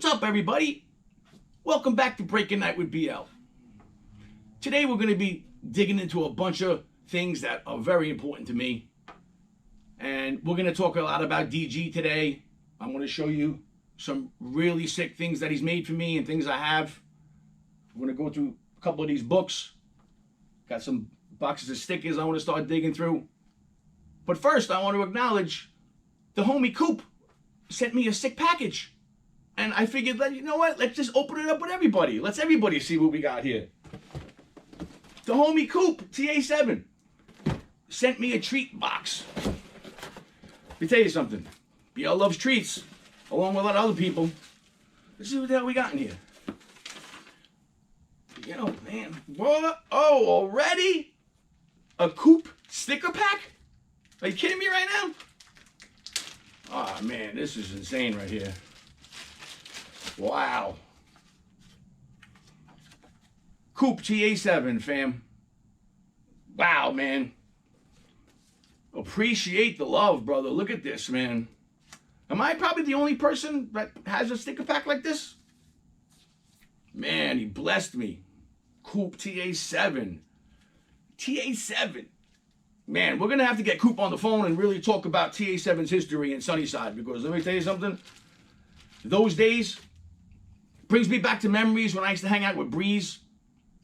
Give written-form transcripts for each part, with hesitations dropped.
What's up, everybody? Welcome back to Breaking Night with BL. Today we're going to be digging into a bunch of things that are very important to me. And we're going to talk a lot about DG today. I'm going to show you some really sick things that he's made for me and things I have. We're going to go through a couple of these books. Got some boxes of stickers I want to start digging through. But first, I want to acknowledge the homie KOOP sent me a sick package. And I figured, you know what? Let's just open it up with everybody. Let's everybody see what we got here. The homie KOOP, TA7, sent me a treat box. Let me tell you something. BL loves treats, along with a lot of other people. Let's see what the hell we got in here. You know, man. What? Oh, already? A KOOP sticker pack? Are you kidding me right now? Oh, man, this is insane right here. Wow. KOOP TA7, fam. Wow, man. Appreciate the love, brother. Look at this, man. Am I probably the only person that has a sticker pack like this? Man, he blessed me. KOOP TA7. TA7. Man, we're going to have to get KOOP on the phone and really talk about TA7's history in Sunnyside, because let me tell you something. Those days brings me back to memories when I used to hang out with Breeze.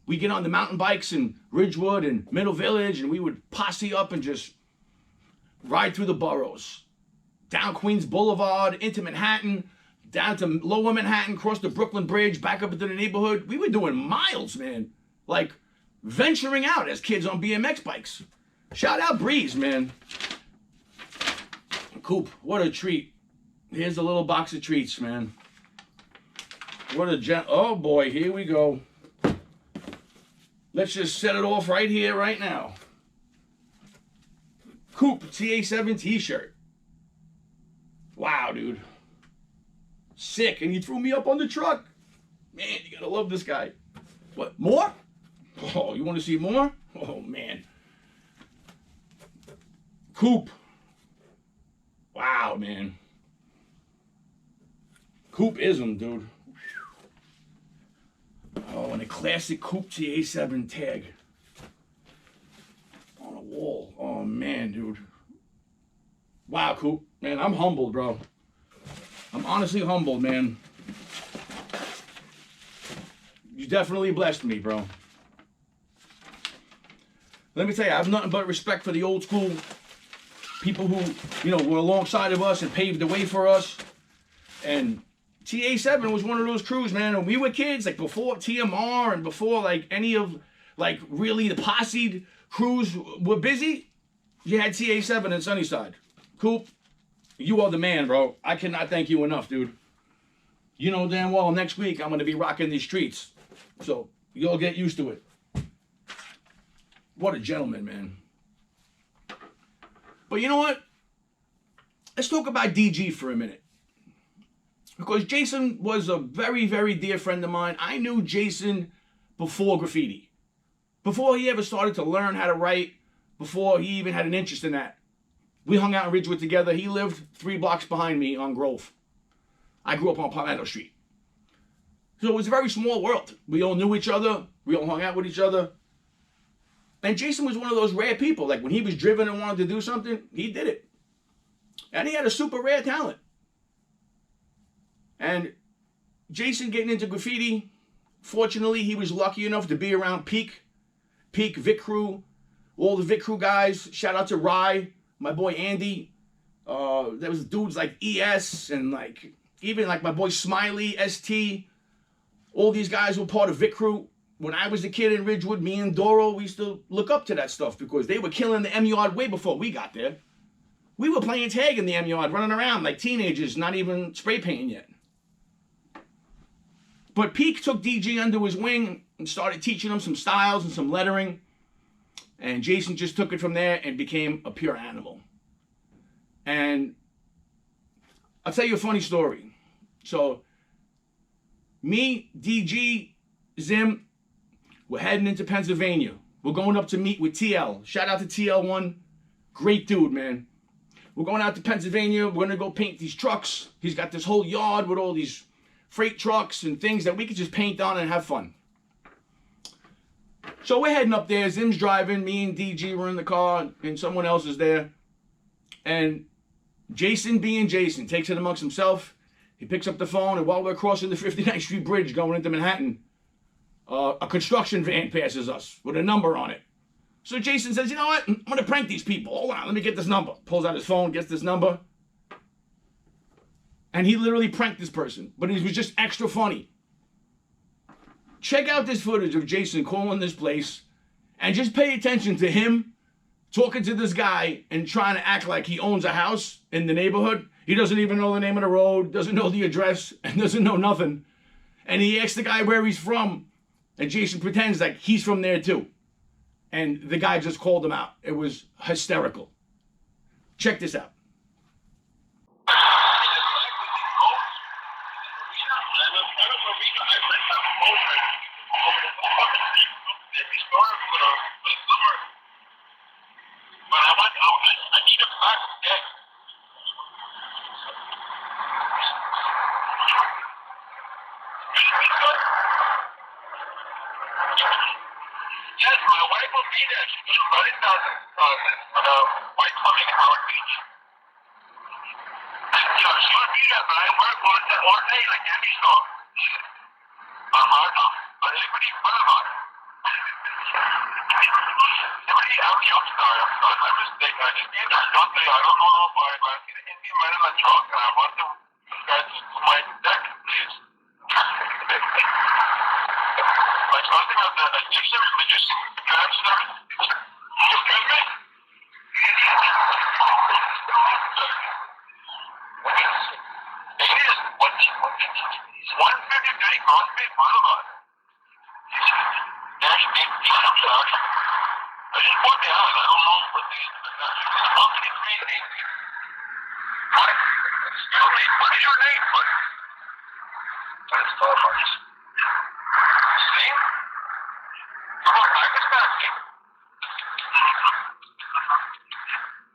We get on the mountain bikes in Ridgewood and Middle Village, and we would posse up and just ride through the boroughs. Down Queens Boulevard, into Manhattan, down to Lower Manhattan, cross the Brooklyn Bridge, back up into the neighborhood. We were doing miles, man. Like venturing out as kids on BMX bikes. Shout out Breeze, man. KOOP, what a treat. Here's a little box of treats, man. What a oh boy, here we go. Let's just set it off right here, right now. KOOP TA7 t-shirt. Wow, dude. Sick, and he threw me up on the truck. Man, you gotta love this guy. What, more? Oh, you wanna see more? Oh, man. KOOP. Wow, man. KOOP-ism, dude. Oh, and a classic KOOP TA7 tag on a wall. Oh, man, dude. Wow, KOOP. Man, I'm humbled, bro. I'm honestly humbled, man. You definitely blessed me, bro. Let me tell you, I have nothing but respect for the old school people who, you know, were alongside of us and paved the way for us. And TA7 was one of those crews, man. When we were kids, like before TMR and before like any of like really the posse crews were busy, you had TA7 in Sunnyside. KOOP, you are the man, bro. I cannot thank you enough, dude. You know damn well next week I'm going to be rocking these streets. So you'll get used to it. What a gentleman, man. But you know what? Let's talk about DG for a minute. Because Jason was a very, very dear friend of mine. I knew Jason before graffiti. Before he ever started to learn how to write. Before he even had an interest in that. We hung out in Ridgewood together. He lived 3 blocks behind me on Grove. I grew up on Palmetto Street. So it was a very small world. We all knew each other. We all hung out with each other. And Jason was one of those rare people. Like when he was driven and wanted to do something, he did it. And he had a super rare talent. And Jason getting into graffiti, fortunately, he was lucky enough to be around Peak Vic Crew, all the Vic Crew guys. Shout out to Rye, my boy Andy. There was dudes like ES and like even like my boy Smiley, ST. All these guys were part of Vic Crew. When I was a kid in Ridgewood, me and Doro, we used to look up to that stuff because they were killing the M-Yard way before we got there. We were playing tag in the M-Yard, running around like teenagers, not even spray painting yet. But Peak took DG under his wing and started teaching him some styles and some lettering. And Jason just took it from there and became a pure animal. And I'll tell you a funny story. So, me, DG, Zim, we're heading into Pennsylvania. We're going up to meet with TL. Shout out to TL1. Great dude, man. We're going out to Pennsylvania. We're going to go paint these trucks. He's got this whole yard with all these freight trucks and things that we could just paint on and have fun. So we're heading up there. Zim's driving. Me and DG were in the car, and someone else is there. And Jason, being Jason, takes it amongst himself. He picks up the phone, and while we're crossing the 59th Street Bridge going into Manhattan, a construction van passes us with a number on it. So Jason says, you know what? I'm going to prank these people. Hold on, let me get this number. Pulls out his phone, gets this number. And he literally pranked this person. But it was just extra funny. Check out this footage of Jason calling this place. And just pay attention to him talking to this guy and trying to act like he owns a house in the neighborhood. He doesn't even know the name of the road, doesn't know the address, and doesn't know nothing. And he asks the guy where he's from. And Jason pretends like he's from there too. And the guy just called him out. It was hysterical. Check this out. Yes, my wife will be there. She's just running down the White Plumbing in Howard Beach. You know, she would be there, but I work all day like every store. I'm hard enough. But everybody fun about it. Everybody, I'm sorry. I mistake. I just need that Sunday. I don't know if I see the Indian man in the truck, and I want you guys to my deck, please. Like something of the Egyptian magician grabs them. Excuse me? It is 153 Crosby Boulevard. Dash 18, I'm sorry. I just put the house. I don't know what the it's 15380. What? Excuse me. What is your name, buddy? That's Thomas. See? You're from Pakistan.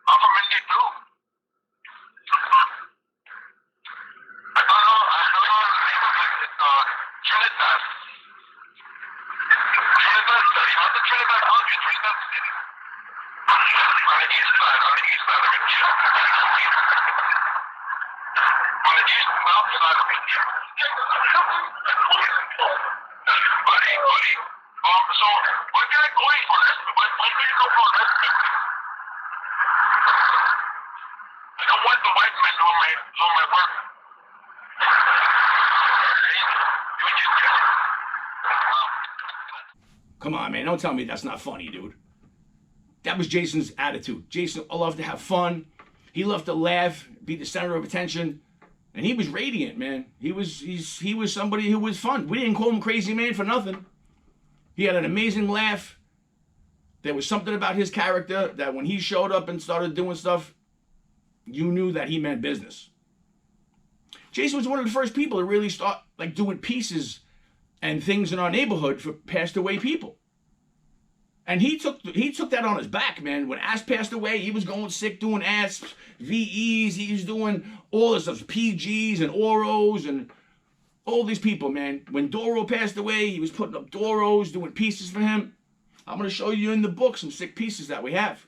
I'm from India too. I don't know the name of it. It's Trinidad. Trinidad, you know the Trinidad country, Trinidad City. On the east side of India. On the east and south side of India. Buddy. So, what can I go in for this? When do you go for this? I don't want the white men doing my work. Come on, man. Don't tell me that's not funny, dude. That was Jason's attitude. Jason loved to have fun. He loved to laugh, be the center of attention. And he was radiant, man. He was somebody who was fun. We didn't call him Crazy Man for nothing. He had an amazing laugh. There was something about his character that when he showed up and started doing stuff, you knew that he meant business. Jason was one of the first people to really start like doing pieces and things in our neighborhood for passed away people. And he took that on his back, man. When Asp passed away, he was going sick doing Asps, VEs, he was doing all this stuff, PGs and Oros and all these people, man. When Doro passed away, he was putting up Doros, doing pieces for him. I'm going to show you in the book some sick pieces that we have.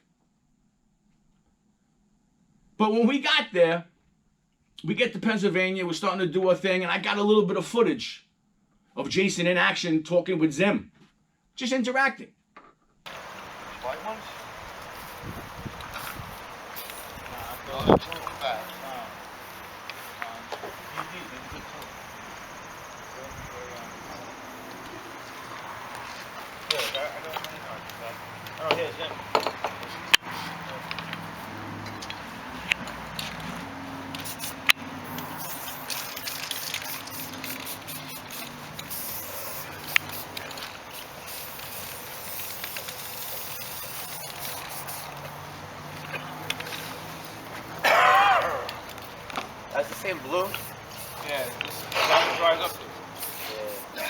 But when we got there, we get to Pennsylvania, we're starting to do our thing, and I got a little bit of footage of Jason in action talking with Zim. Just interacting. White ones? Nah, those are too fast. Oh, here's him. That's the same blue? Yeah, that dries up. Yeah.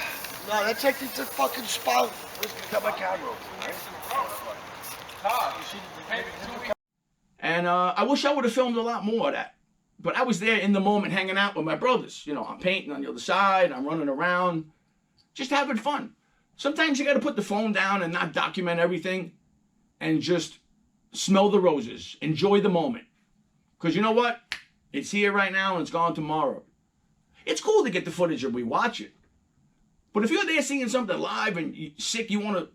No, that's like it's a fucking spout. Let's cut my camera open, right? And I wish I would have filmed a lot more of that. But I was there in the moment hanging out with my brothers. You know, I'm painting on the other side. I'm running around. Just having fun. Sometimes you got to put the phone down and not document everything and just smell the roses. Enjoy the moment. Because you know what? It's here right now and it's gone tomorrow. It's cool to get the footage and we watch it. But if you're there seeing something live and you're sick, you want to...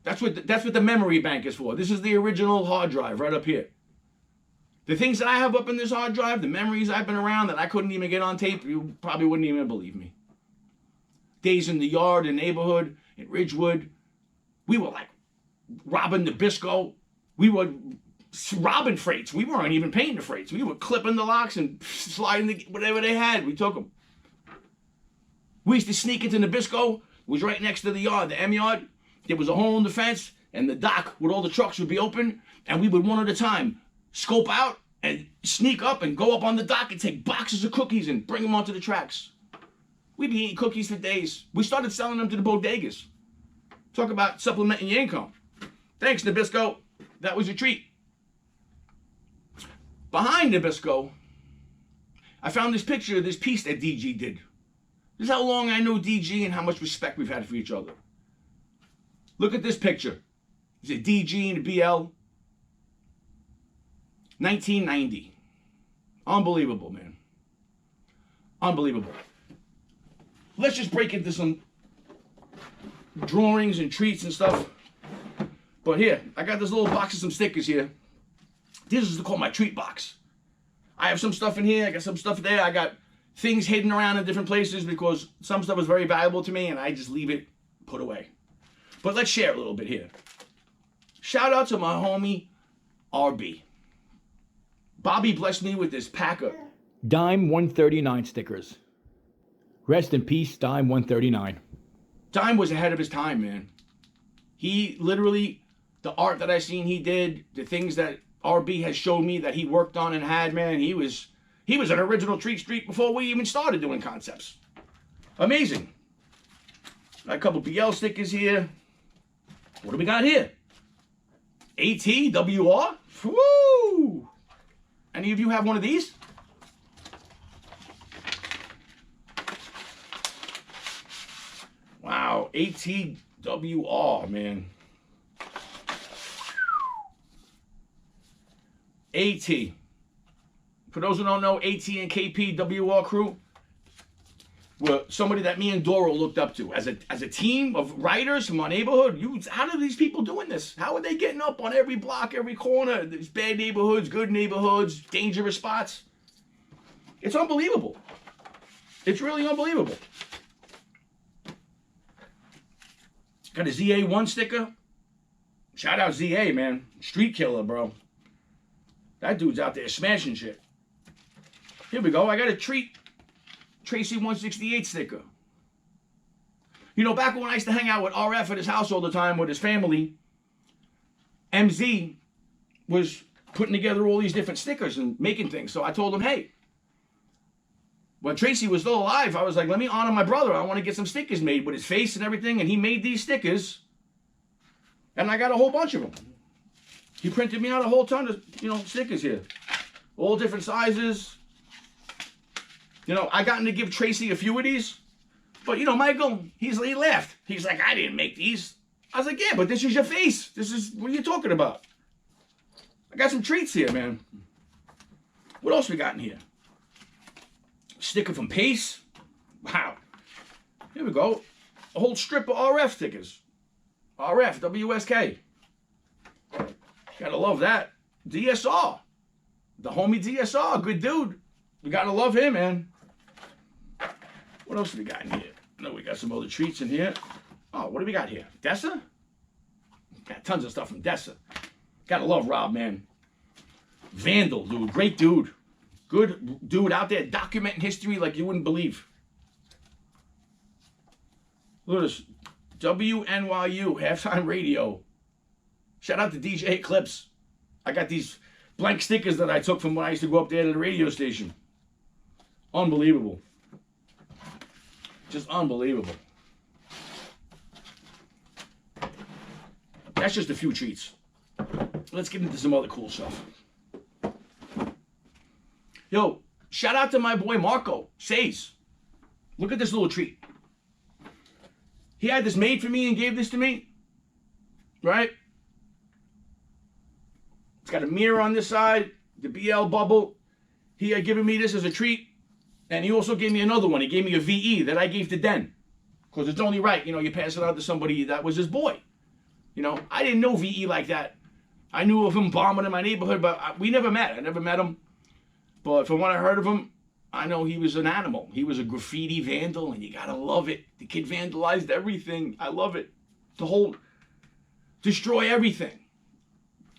That's what the memory bank is for. This is the original hard drive right up here. The things that I have up in this hard drive, the memories I've been around that I couldn't even get on tape, you probably wouldn't even believe me. Days in the yard, in the neighborhood, in Ridgewood. We were like robbing Nabisco. We were robbing freights. We weren't even painting the freights. We were clipping the locks and sliding whatever they had. We took them. We used to sneak into Nabisco. It was right next to the yard, the M yard. There was a hole in the fence, and the dock with all the trucks would be open, and we would one at a time scope out and sneak up and go up on the dock and take boxes of cookies and bring them onto the tracks. We'd be eating cookies for days. We started selling them to the bodegas. Talk about supplementing your income. Thanks, Nabisco. That was a treat. Behind Nabisco, I found this picture of this piece that DG did. This is how long I know DG and how much respect we've had for each other. Look at this picture. It's a DG and a BL. 1990. Unbelievable, man. Unbelievable. Let's just break into some drawings and treats and stuff. But here, I got this little box of some stickers here. This is called my treat box. I have some stuff in here. I got some stuff there. I got things hidden around in different places because some stuff is very valuable to me and I just leave it put away. But let's share a little bit here. Shout out to my homie, RB. Bobby blessed me with this pack of Dime 139 stickers. Rest in peace, Dime 139. Dime was ahead of his time, man. He literally, the art that I seen he did, the things that RB has shown me that he worked on and had, man, he was an original Treat Street before we even started doing concepts. Amazing. Got a couple BL stickers here. What do we got here? ATWR? Woo! Any of you have one of these? Wow, ATWR, man. AT. For those who don't know, AT and KPWR crew were somebody that me and Doro looked up to. As a team of writers from our neighborhood, how are these people doing this? How are they getting up on every block, every corner? There's bad neighborhoods, good neighborhoods, dangerous spots. It's unbelievable. It's really unbelievable. Got a ZA1 sticker. Shout out ZA, man. Street killer, bro. That dude's out there smashing shit. Here we go. I got a treat. Tracy 168 sticker. You know, back when I used to hang out with RF at his house all the time with his family, MZ was putting together all these different stickers and making things. So I told him, hey, when Tracy was still alive, I was like, let me honor my brother. I want to get some stickers made with his face and everything. And he made these stickers. And I got a whole bunch of them. He printed me out a whole ton of, stickers here. All different sizes. I gotten to give Tracy a few of these. But, Michael, he laughed. He's like, I didn't make these. I was like, yeah, but this is your face. What are you talking about? I got some treats here, man. What else we got in here? Sticker from Pace. Wow. Here we go. A whole strip of RF stickers. RF, WSK. Gotta love that. DSR. The homie DSR, good dude. We gotta love him, man. What else do we got in here? No, we got some other treats in here. Oh, what do we got here? Dessa? Got tons of stuff from Dessa. Gotta love Rob, man. Vandal, dude. Great dude. Good dude out there documenting history like you wouldn't believe. Look at this. WNYU, halftime radio. Shout out to DJ Eclipse. I got these blank stickers that I took from when I used to go up there to the radio station. Unbelievable. Just unbelievable. That's just a few treats. Let's get into some other cool stuff. Yo, shout out to my boy Marco Says. Look at this little treat. He had this made for me and gave this to me. Right? It's got a mirror on this side, the BL bubble. He had given me this as a treat. And he also gave me another one. He gave me a VE that I gave to Den. Because it's only right, you know, you pass it out to somebody that was his boy. You know, I didn't know VE like that. I knew of him bombing in my neighborhood, but we never met. I never met him. But from what I heard of him, I know he was an animal. He was a graffiti vandal, and you gotta love it. The kid vandalized everything. I love it. The whole destroy everything.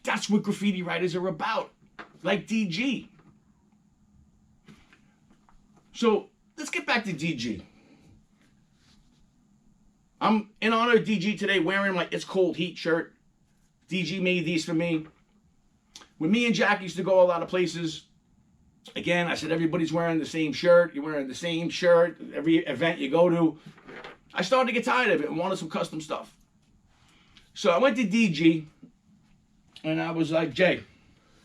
That's what graffiti writers are about. Like DG. So let's get back to DG. I'm in honor of DG today wearing my It's Cold Heat shirt. DG made these for me. When me and Jack used to go a lot of places, again, I said everybody's wearing the same shirt. You're wearing the same shirt every event you go to. I started to get tired of it and wanted some custom stuff. So I went to DG and I was like, Jay,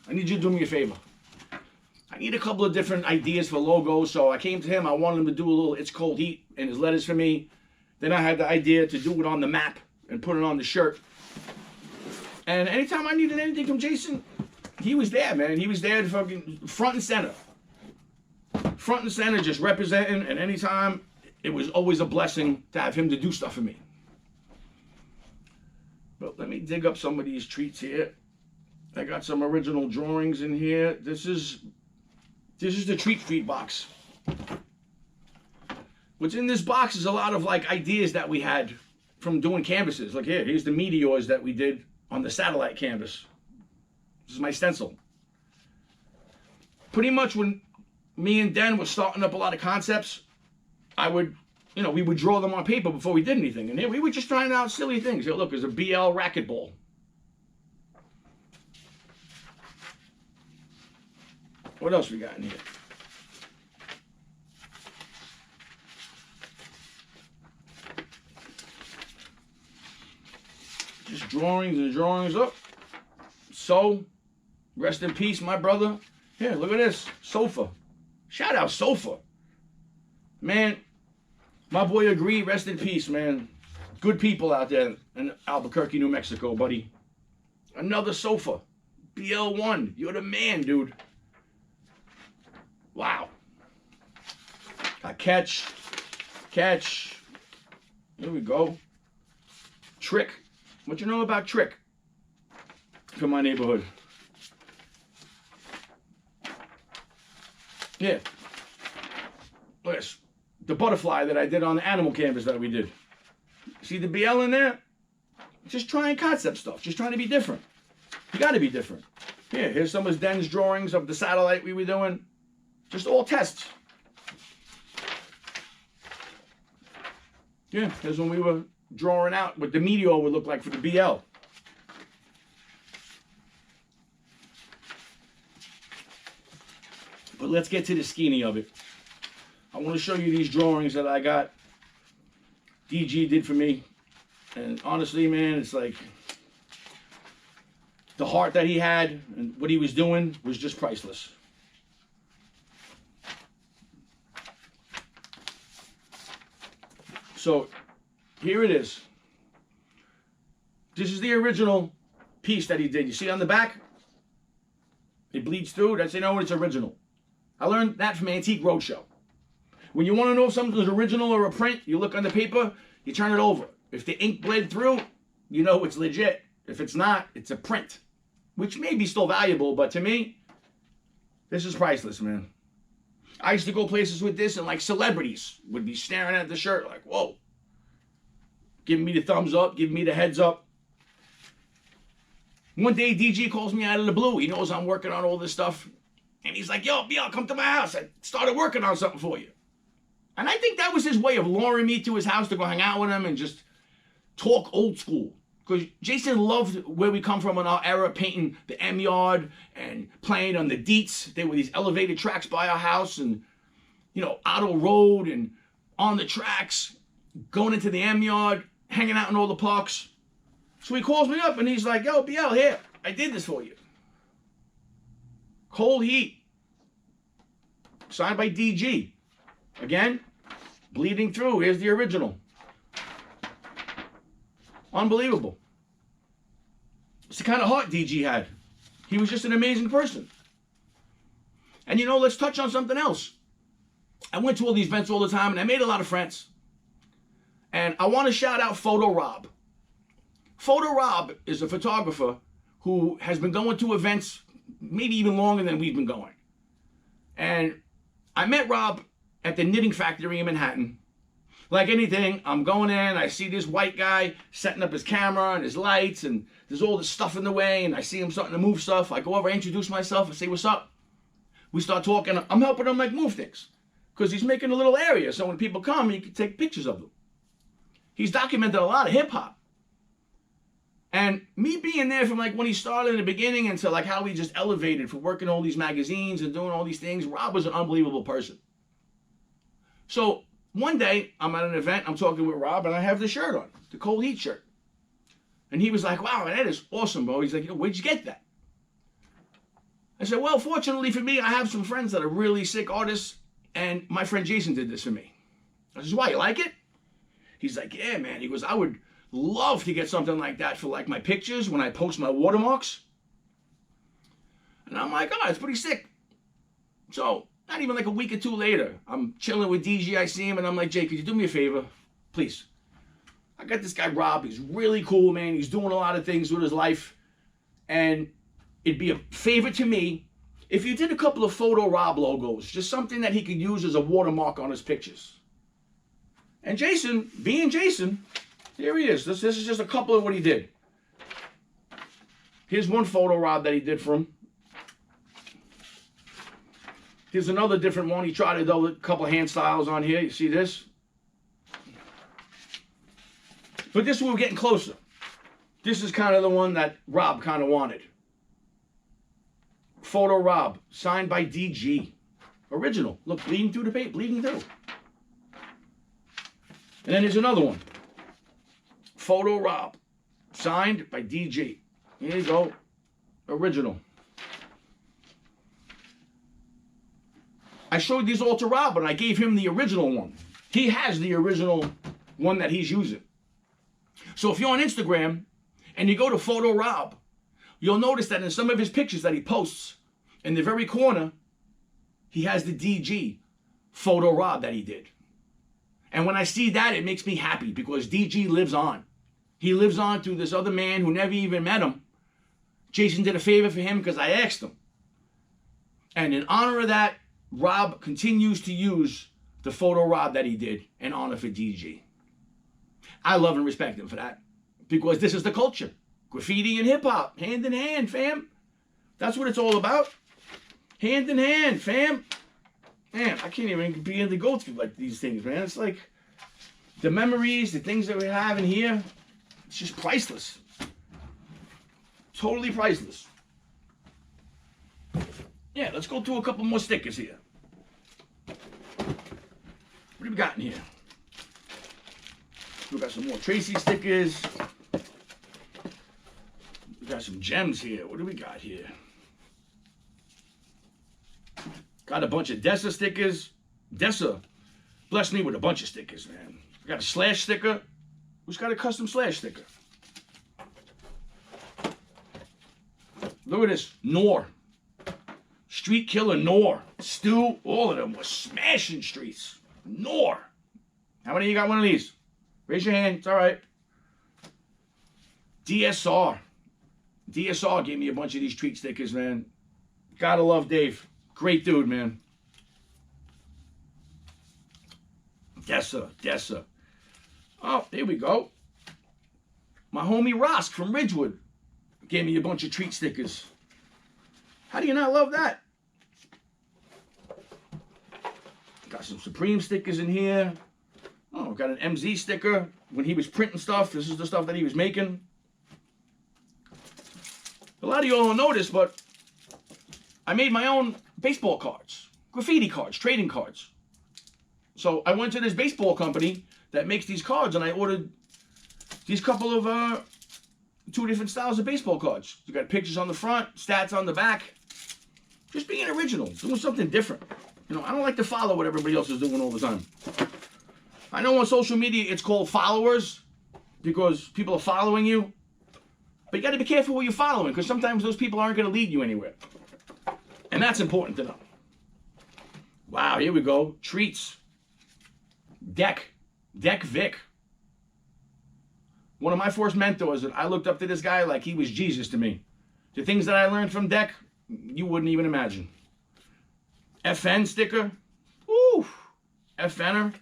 I need you to do me a favor. I need a couple of different ideas for logos. So I came to him. I wanted him to do a little It's Cold Heat in his letters for me. Then I had the idea to do it on the map and put it on the shirt. And anytime I needed anything from Jason, he was there, man. He was there fucking front and center. Front and center, just representing. And anytime, it was always a blessing to have him to do stuff for me. But let me dig up some of these treats here. I got some original drawings in here. This is the treat street box. What's in this box is a lot of like ideas that we had from doing canvases. Like here's the meteors that we did on the satellite canvas. This is my stencil. Pretty much when me and Den were starting up a lot of concepts, I would, we would draw them on paper before we did anything. And here we were just trying out silly things. Here, look, there's a BL racquetball. What else we got in here? Just drawings and drawings up. So, rest in peace, my brother. Here, look at this. Sofa. Shout out Sofa. Man, my boy Agreed, rest in peace, man. Good people out there in Albuquerque, New Mexico, buddy. Another Sofa. BL1. You're the man, dude. Wow. Catch. Here we go. Trick. What you know about Trick? From my neighborhood. Yeah. Look at this. The butterfly that I did on the animal canvas that we did. See the BL in there? Just trying concept stuff. Just trying to be different. You got to be different. Here's some of Den's drawings of the satellite we were doing. Just all tests. Yeah, here's when we were drawing out what the meteor would look like for the BL. But let's get to the skinny of it. I want to show you these drawings that I got. DG did for me. And honestly, man, it's like the heart that he had and what he was doing was just priceless. So here it is. This is the original piece that he did. You see on the back? It bleeds through. That's how it's original. I learned that from Antique Roadshow. When you want to know if something's original or a print, you look on the paper, you turn it over. If the ink bled through, you know it's legit. If it's not, it's a print. Which may be still valuable, but to me, this is priceless, man. I used to go places with this and like celebrities would be staring at the shirt like, whoa. Giving me the thumbs up, giving me the heads up. One day DG calls me out of the blue. He knows I'm working on all this stuff. And he's like, yo, BL, come to my house. I started working on something for you. And I think that was his way of luring me to his house to go hang out with him and just talk old school. Because Jason loved where we come from in our era, painting the M yard and playing on the deets. There were these elevated tracks by our house and, Otto Road and on the tracks, going into the M yard, hanging out in all the parks. So he calls me up and he's like, yo, BL, here, I did this for you. Cold Heat. signed by DG. Again, bleeding through. Here's the original. Unbelievable. It's the kind of heart DG had. He was just an amazing person. And you know, let's touch on something else. I went to all these events all the time, and I made a lot of friends. And I want to shout out Photo Rob. Photo Rob is a photographer who has been going to events maybe even longer than we've been going. And I met Rob at the Knitting Factory in Manhattan. Like anything, I'm going in, I see this white guy setting up his camera and his lights, and there's all this stuff in the way, and I see him starting to move stuff. I go over, I introduce myself, and say, what's up? We start talking. I'm helping him like move things, because he's making a little area, so when people come, you can take pictures of them. He's documented a lot of hip-hop. And me being there from like when he started in the beginning until like how he just elevated for working all these magazines and doing all these things, Rob was an unbelievable person. So one day, I'm at an event, I'm talking with Rob, and I have the shirt on, the Cold Heat shirt. And he was like, wow, that is awesome, bro. He's like, where'd you get that? I said, well, fortunately for me, I have some friends that are really sick artists, and my friend Jason did this for me. I said, why, you like it? He's like, yeah, man. He goes, I would love to get something like that for like my pictures when I post my watermarks. And I'm like, oh, it's pretty sick. So not even like a week or two later, I'm chilling with DG. I see him, and I'm like, Jay, could you do me a favor? Please. I got this guy, Rob. He's really cool, man. He's doing a lot of things with his life. And it'd be a favor to me if you did a couple of Photo Rob logos, just something that he could use as a watermark on his pictures. And Jason, being Jason, here he is. This is just a couple of what he did. Here's one Photo Rob that he did for him. Here's another different one. He tried to do a couple of hand styles on here. You see this? But this one, we're getting closer. This is kind of the one that Rob kind of wanted. Photo Rob, signed by DG. Original. Look, bleeding through the paint, bleeding through. And then here's another one. Photo Rob, signed by DG. Here you go. Original. I showed these all to Rob, and I gave him the original one. He has the original one that he's using. So if you're on Instagram and you go to Photo Rob, you'll notice that in some of his pictures that he posts, in the very corner, he has the DG Photo Rob that he did. And when I see that, it makes me happy because DG lives on. He lives on through this other man who never even met him. Jason did a favor for him because I asked him. And in honor of that, Rob continues to use the Photo Rob that he did in honor for DG. I love and respect him for that because this is the culture. Graffiti and hip-hop, hand in hand, fam. That's what it's all about. Hand in hand, fam. Man, I can't even begin to go through like these things, man. It's like the memories, the things that we have in here, it's just priceless. Totally priceless. Yeah, let's go through a couple more stickers here. What do we got in here? We got some more Tracy stickers. We got some gems here. What do we got here? Got a bunch of Dessa stickers. Dessa blessed me with a bunch of stickers, man. I got a slash sticker. Who's got a custom slash sticker? Look at this. Nor. Street Killer Nor. Stu, all of them were smashing streets. Nor. How many of you got one of these? Raise your hand. It's all right. DSR. DSR gave me a bunch of these treat stickers, man. Gotta love Dave. Great dude, man. Dessa. Oh, there we go. My homie Rosk from Ridgewood gave me a bunch of treat stickers. How do you not love that? Got some Supreme stickers in here. Oh, got an MZ sticker. When he was printing stuff, this is the stuff that he was making. A lot of you all don't know this, but I made my own baseball cards, graffiti cards, trading cards. So I went to this baseball company that makes these cards, and I ordered these couple of two different styles of baseball cards. You got pictures on the front, stats on the back. Just being original, doing something different. You know, I don't like to follow what everybody else is doing all the time. I know on social media it's called followers because people are following you. But you got to be careful who you're following because sometimes those people aren't going to lead you anywhere. And that's important to know. Wow, here we go. Treats. Deck Vic. One of my first mentors, and I looked up to this guy like he was Jesus to me. The things that I learned from Deck, you wouldn't even imagine. FN sticker. Woo! FNer.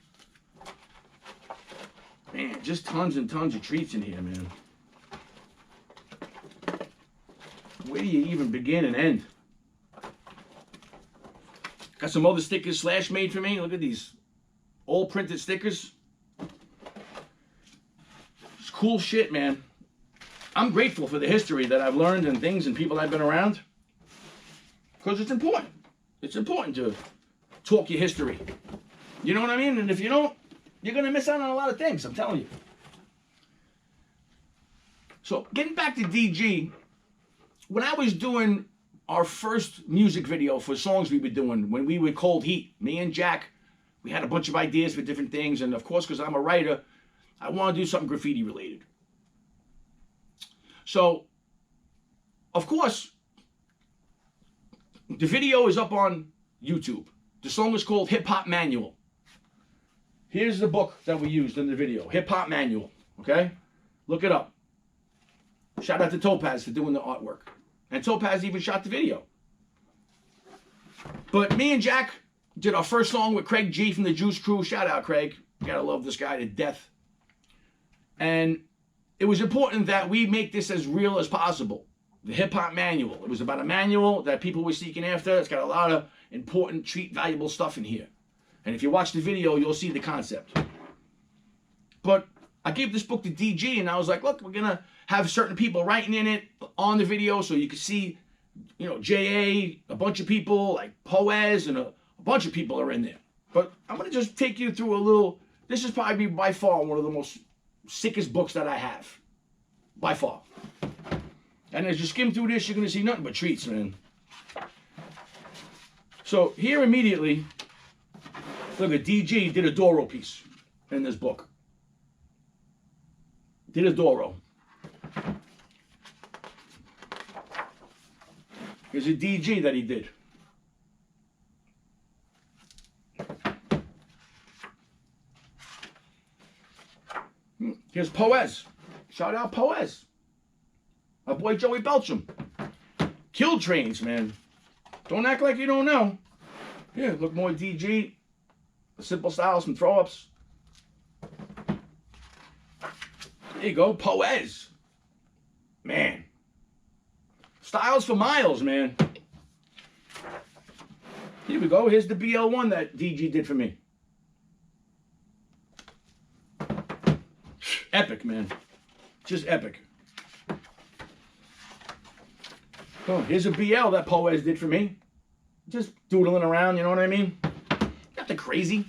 Man, just tons and tons of treats in here, man. Where do you even begin and end? Got some other stickers Slash made for me. Look at these old printed stickers. It's cool shit, man. I'm grateful for the history that I've learned and things and people I've been around. Because it's important. It's important to talk your history. You know what I mean? And if you don't, you're going to miss out on a lot of things, I'm telling you. So, getting back to DG, when I was doing our first music video for songs we were doing, when we were Cold Heat, me and Jack, we had a bunch of ideas for different things. And of course, because I'm a writer, I want to do something graffiti related. So, of course, the video is up on YouTube. The song is called Hip Hop Manual. Here's the book that we used in the video, Hip Hop Manual, okay? Look it up. Shout out to Topaz for doing the artwork. And Topaz even shot the video. But me and Jack did our first song with Craig G from the Juice Crew. Shout out, Craig. You gotta love this guy to death. And it was important that we make this as real as possible. The Hip Hop Manual. It was about a manual that people were seeking after. It's got a lot of important, valuable stuff in here. And if you watch the video, you'll see the concept. But I gave this book to DG, and I was like, look, we're going to have certain people writing in it on the video so you can see, you know, JA, a bunch of people, like Poez, and a bunch of people are in there. But I'm going to just take you through a little, this is probably by far one of the most sickest books that I have. By far. And as you skim through this, you're going to see nothing but treats, man. So here immediately, look at DG did a Doro piece in this book. Did a Doro. Here's a DG that he did. Here's Poez. Shout out Poez. My boy Joey Belcham. Kill trains, man. Don't act like you don't know. Here, look more DG. The simple styles, some throw-ups. There you go, Poez. Man. Styles for miles, man. Here we go. Here's the BL1 that DG did for me. Epic, man. Just epic. Oh, here's a BL that Poez did for me. Just doodling around, you know what I mean? Nothing crazy.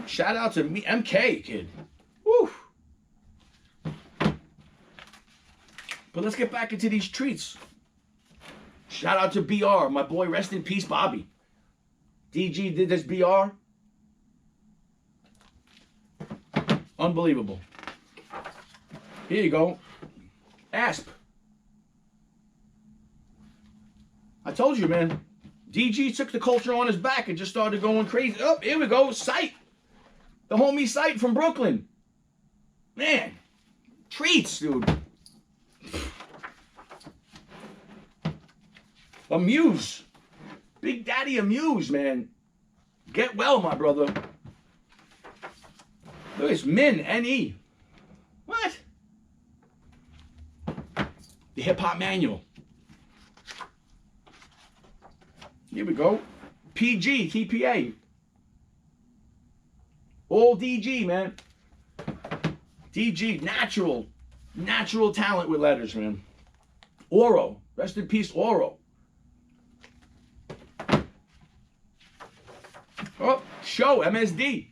Shout out to me, MK, kid. Woo. But let's get back into these treats. Shout out to BR, my boy, rest in peace, Bobby. DG did this BR. Unbelievable. Here you go. Asp. I told you, man. DG took the culture on his back and just started going crazy. Oh, here we go. Sight. The homie Sight from Brooklyn. Man. Treats, dude. Amuse. Big Daddy Amuse, man. Get well, my brother. Look at this. Min, N-E. What? The Hip Hop Manual. Here we go. PG, TPA. All DG, man. DG, natural talent with letters, man. Oro, rest in peace, Oro. Oh, Show, MSD.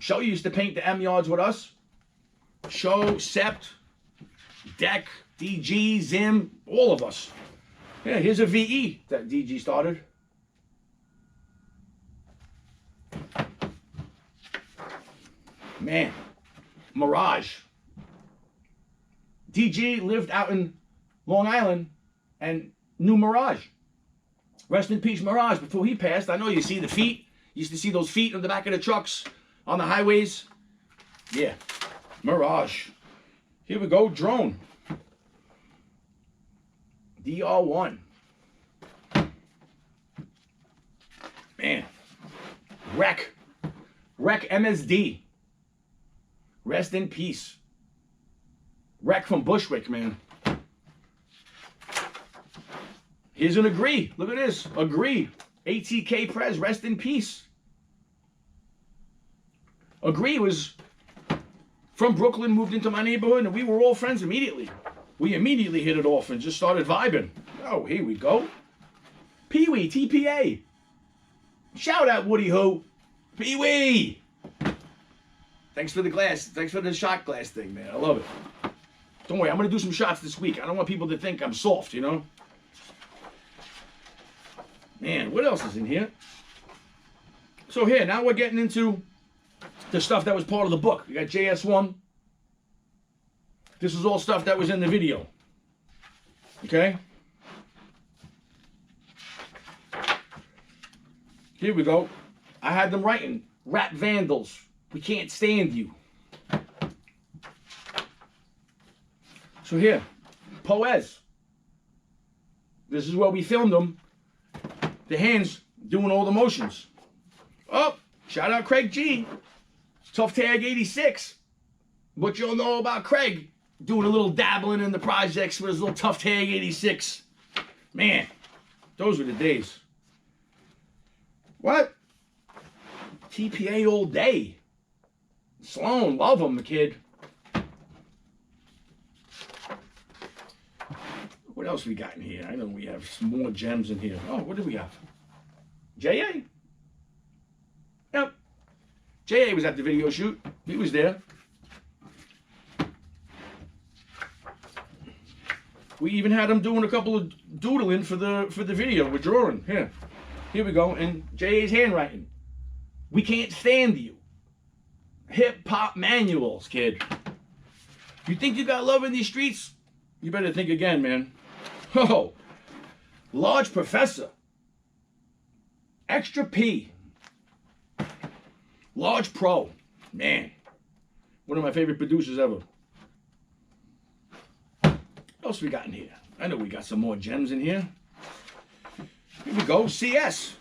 Show used to paint the M yards with us. Show, Sept, Deck, DG, Zim, all of us. Yeah, here's a VE that DG started. Man, Mirage. DG lived out in Long Island and knew Mirage. Rest in peace, Mirage. Before he passed, I know you see the feet. You used to see those feet on the back of the trucks on the highways. Yeah, Mirage. Here we go, drone. DR1. Man. Wreck MSD. Rest in peace. Wreck from Bushwick, man. Here's an Agree. Look at this. Agree. ATK Prez. Rest in peace. Agree was from Brooklyn, moved into my neighborhood, and we were all friends immediately. We immediately hit it off and just started vibing. Oh, here we go. Pee-wee, TPA. Shout out, Woody Ho. Pee-wee. Thanks for the glass. Thanks for the shot glass thing, man. I love it. Don't worry, I'm going to do some shots this week. I don't want people to think I'm soft, you know? Man, what else is in here? So here, now we're getting into the stuff that was part of the book. We got JS1. This is all stuff that was in the video. Okay? Here we go. I had them writing, Rap Vandals, we can't stand you. So here, Poez. This is where we filmed them. The hands doing all the motions. Oh, shout out Craig G. Tough Tag 86. What you'll know about Craig doing a little dabbling in the projects with his little Tough Tag 86. Man, those were the days. What? TPA all day. Sloan, love him, the kid. What else we got in here? I know we have some more gems in here. Oh, what do we have? J.A.? Yep. J.A. was at the video shoot. He was there. We even had him doing a couple of doodling for the video. We're drawing. Here we go. And J.A.'s handwriting. We can't stand you. Hip-hop manuals, kid. You think you got love in these streets? You better think again, man. Oh, Large Professor. Extra P. Large Pro. Man, one of my favorite producers ever. What else we got in here? I know we got some more gems in here. Here we go, CS.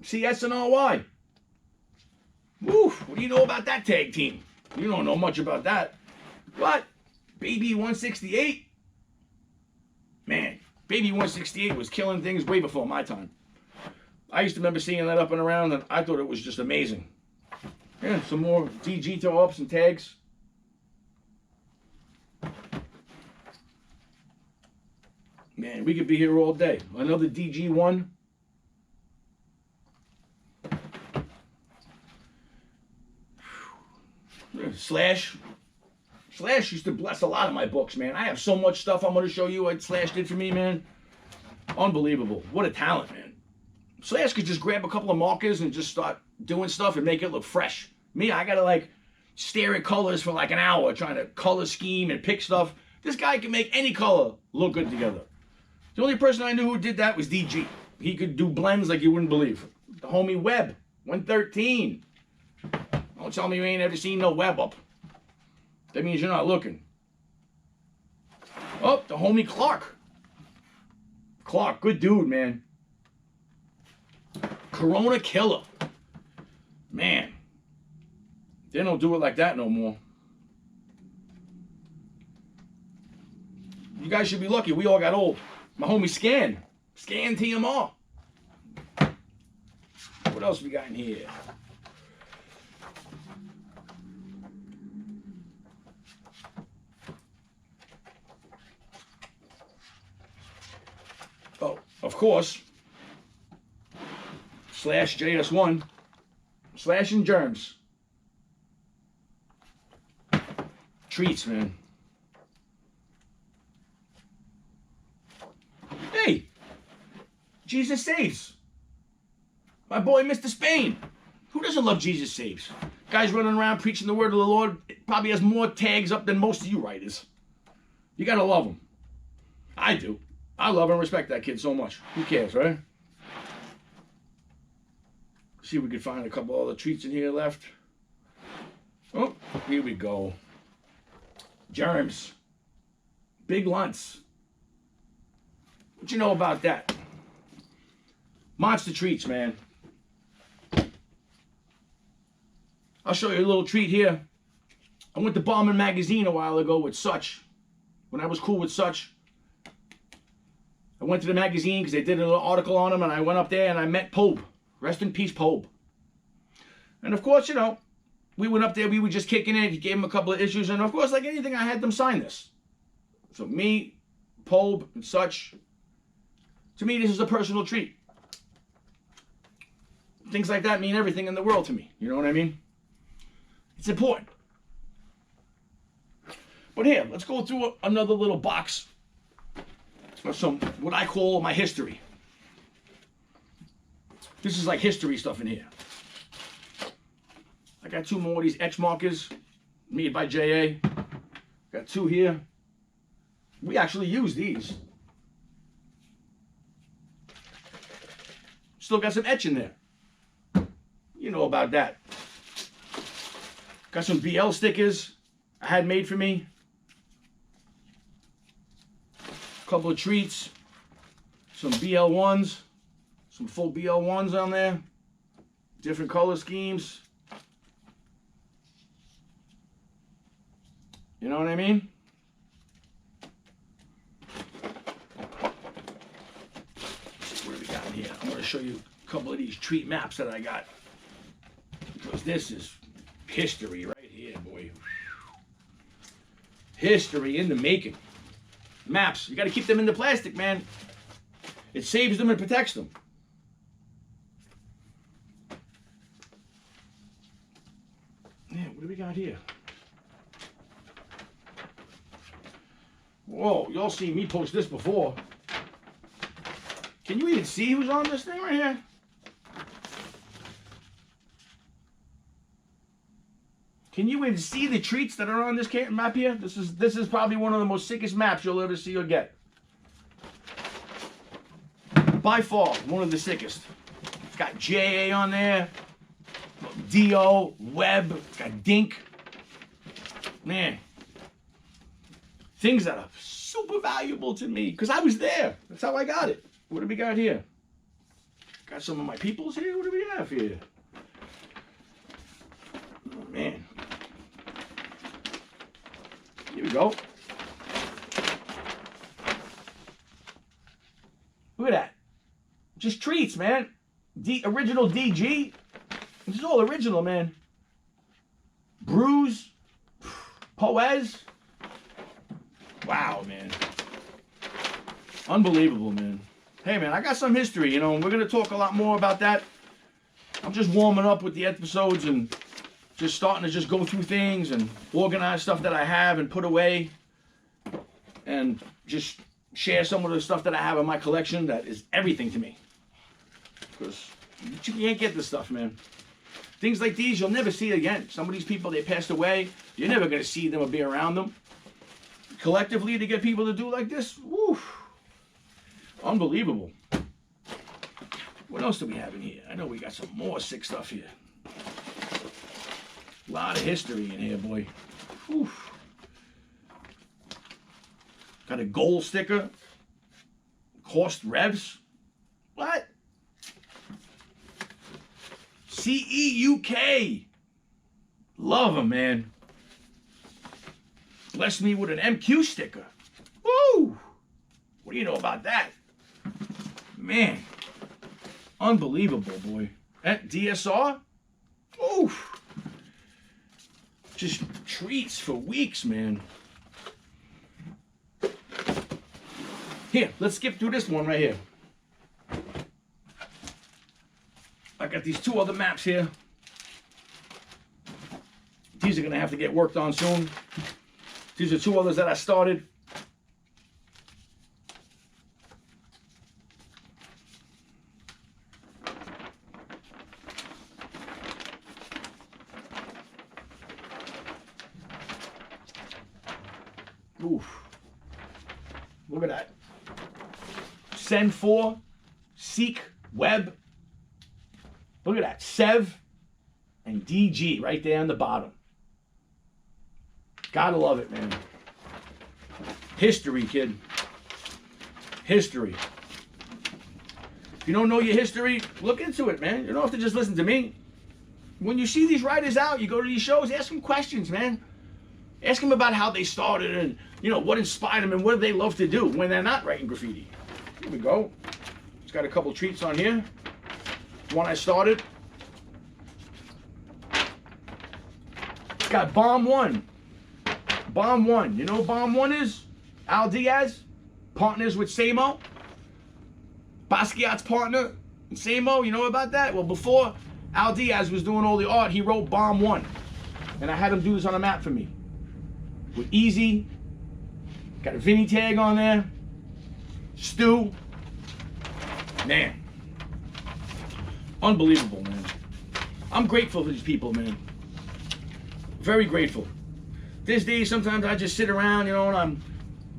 CS and RY. Woo, what do you know about that tag team? You don't know much about that. What? Baby 168? Man, Baby 168 was killing things way before my time. I used to remember seeing that up and around, and I thought it was just amazing. Yeah, some more DG toe-ups and tags. Man, we could be here all day. Another DG1. Slash. Slash used to bless a lot of my books, man. I have so much stuff I'm going to show you what Slash did for me, man. Unbelievable. What a talent, man. Slash could just grab a couple of markers and just start doing stuff and make it look fresh. Me, I got to like stare at colors for like an hour trying to color scheme and pick stuff. This guy can make any color look good together. The only person I knew who did that was DG. He could do blends like you wouldn't believe. The homie Webb, 113. Don't tell me you ain't ever seen no Webb up. That means you're not looking. Oh, the homie Clark. Clark, good dude, man. Corona Killer. Man. They don't do it like that no more. You guys should be lucky. We all got old. My homie Scan. Scan TMR. What else we got in here? Oh, of course. Slash JS1. Slash and Germs. Treats, man. Hey, Jesus Saves. My boy, Mr. Spain. Who doesn't love Jesus Saves? Guys running around preaching the word of the Lord probably has more tags up than most of you writers. You gotta love him. I do. I love and respect that kid so much. Who cares, right? See if we can find a couple other treats in here left. Oh, here we go. Germs. Big lunts. What you know about that? Monster treats, man. I'll show you a little treat here. I went to Bombing Magazine a while ago with Such. When I was cool with Such. I went to the magazine because they did a little article on him, and I went up there and I met Pope. Rest in peace, Pope. And of course, you know, we went up there, we were just kicking it. He gave him a couple of issues, and of course, like anything, I had them sign this. So me, Pope, and Such. To me, this is a personal treat. Things like that mean everything in the world to me. You know what I mean? It's important. But here, let's go through another little box of some, what I call my history. This is like history stuff in here. I got 2 more of these X markers made by JA. Got 2 here. We actually use these. Still got some etch in there. You know about that. Got some BL stickers I had made for me. A couple of treats. Some BL ones. Some full BL ones on there. Different color schemes. You know what I mean? Let's see what do we got in here. I'm going to show you a couple of these treat maps that I got. Because this is history right here, boy. History in the making. Maps. You got to keep them in the plastic, man. It saves them and protects them. Yeah, what do we got here? Whoa, y'all seen me post this before. Can you even see who's on this thing right here? Can you even see the treats that are on this map here? This is probably one of the most sickest maps you'll ever see or get. By far, one of the sickest. It's got JA on there. DO, Web, it's got Dink. Man. Things that are super valuable to me. Because I was there. That's how I got it. What do we got here? Got some of my peoples here? What do we have here? Oh, man. Here we go. Look at that. Just treats, man. Original DG. This is all original, man. Bruise. Poez. Wow, man. Unbelievable, man. Hey, man, I got some history, you know, and we're going to talk a lot more about that. I'm just warming up with the episodes and just starting to just go through things and organize stuff that I have and put away and just share some of the stuff that I have in my collection that is everything to me. Because you can't get this stuff, man. Things like these, you'll never see again. Some of these people, they passed away. You're never going to see them or be around them. Collectively, to get people to do like this, woo, unbelievable. What else do we have in here? I know we got some more sick stuff here. A lot of history in here, boy. Whew. Got a gold sticker. Cost revs. What? CEUK. Love them, man. Blessed me with an MQ sticker. Woo! What do you know about that? Man. Unbelievable, boy. At DSR? Oof. Just treats for weeks, man. Here, let's skip through this one right here. I got these 2 other maps here. These are going to have to get worked on soon. These are 2 others that I started. Oof. Look at that. Send 4, Seek, Web. Look at that. Sev and DG right there on the bottom. Gotta love it, man. History, kid. History. If you don't know your history, look into it, man. You don't have to just listen to me. When you see these writers out, you go to these shows, ask them questions, man. Ask them about how they started and, you know, what inspired them and what do they love to do when they're not writing graffiti. Here we go. It's got a couple treats on here. One I started. It's got Bomb 1. Bomb 1. You know what Bomb 1 is? Al Diaz, partners with Samo. Basquiat's partner, Samo, you know about that? Well, before Al Diaz was doing all the art, he wrote Bomb 1. And I had him do this on a map for me. With Easy, got a Vinny tag on there, Stu. Man, unbelievable, man. I'm grateful for these people, man. Very grateful. These days, sometimes I just sit around, you know, and I'm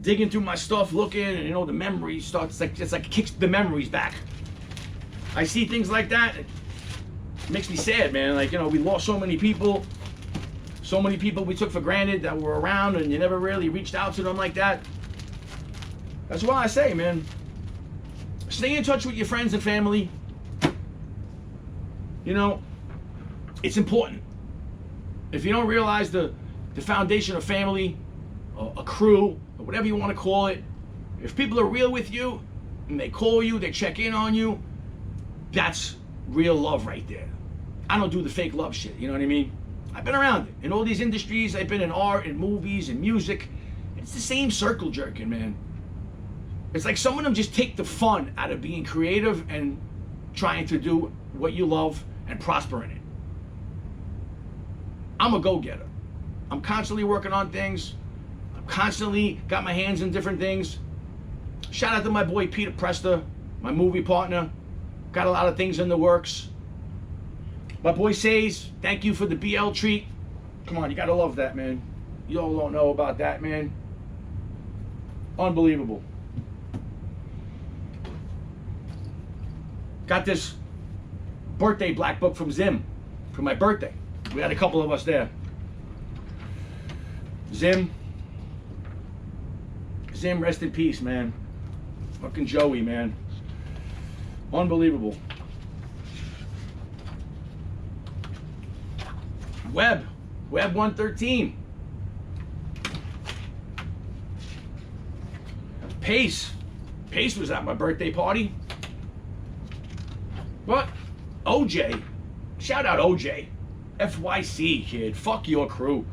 digging through my stuff, looking, and you know, the memories starts it's like kicks the memories back. I see things like that, it makes me sad, man. Like, you know, we lost so many people we took for granted that were around, and you never really reached out to them like that. That's why I say, man, stay in touch with your friends and family. You know, it's important. If you don't realize the foundation of family, a crew, or whatever you want to call it, if people are real with you and they call you, they check in on you, that's real love right there. I don't do the fake love shit, you know what I mean? I've been around it. In all these industries, I've been in art and movies and music. It's the same circle jerking, man. It's like some of them just take the fun out of being creative and trying to do what you love and prosper in it. I'm a go-getter. I'm constantly working on things. I'm constantly got my hands in different things. Shout out to my boy Peter Presta, my movie partner. Got a lot of things in the works. My boy Says, thank you for the BL treat. Come on, you gotta love that, man. You all don't know about that, man. Unbelievable. Got this birthday black book from Zim for my birthday. We had a couple of us there. Zim, rest in peace, man. Fucking Joey, man. Unbelievable. Web 113. Pace was at my birthday party. What? OJ. Shout out OJ. FYC, kid. Fuck your crew.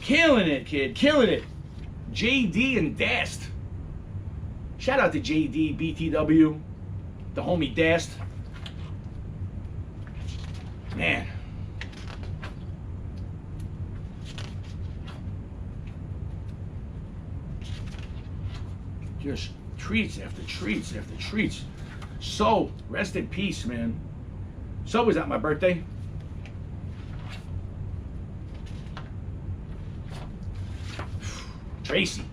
Killing it, kid. Killing it. JD and Dast. Shout out to JD, BTW, the homie Dast. Man. Just treats after treats after treats. So, rest in peace, man. So was at my birthday. Tracy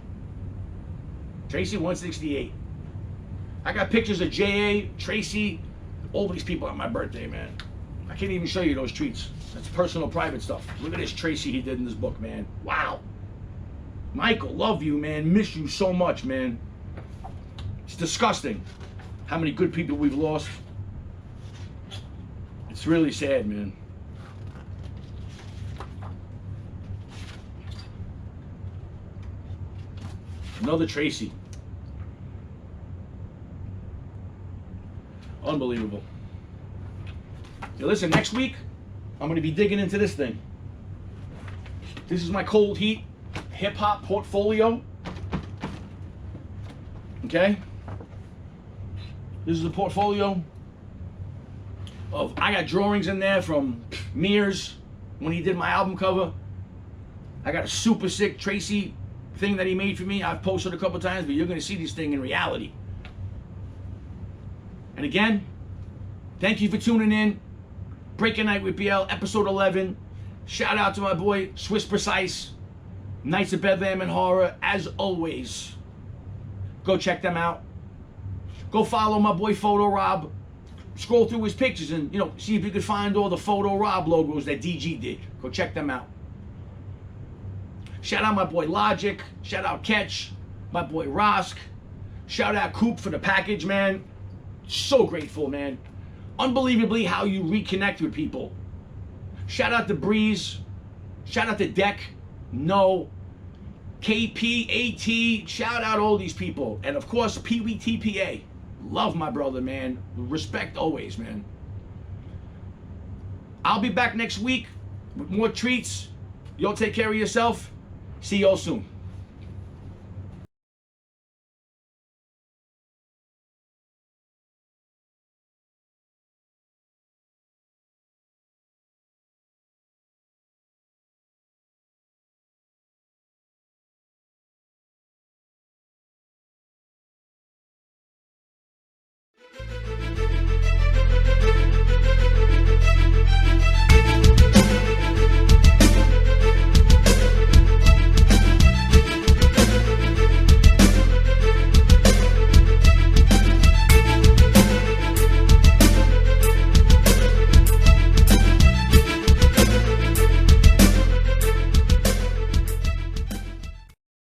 168. I got pictures of JA, Tracy, all these people at my birthday, man. I can't even show you those treats. That's personal, private stuff. Look at this Tracy he did in this book, man. Wow. Michael, love you, man. Miss you so much, man. It's disgusting how many good people we've lost. It's really sad, man. Another Tracy. Unbelievable. Hey, listen, next week, I'm going to be digging into this thing. This is my Cold Heat hip-hop portfolio. Okay? This is a portfolio of, I got drawings in there from Mears when he did my album cover. I got a super sick Tracy thing that he made for me. I've posted a couple times, but you're going to see this thing in reality. And again, thank you for tuning in. Breaking Night with BL, episode 11. Shout out to my boy Swiss Precise. Knights of Bethlehem and Horror, as always. Go check them out. Go follow my boy Photo Rob. Scroll through his pictures and, see if you can find all the Photo Rob logos that DG did. Go check them out. Shout out my boy Logic. Shout out Ketch. My boy Rosk. Shout out KOOP for the package, man. So grateful, man. Unbelievably how you reconnect with people. Shout out to Breeze. Shout out to Deck. No. KPAT. Shout out all these people. And of course, PWTPA. Love my brother, man. Respect always, man. I'll be back next week with more treats. Y'all take care of yourself. See y'all soon.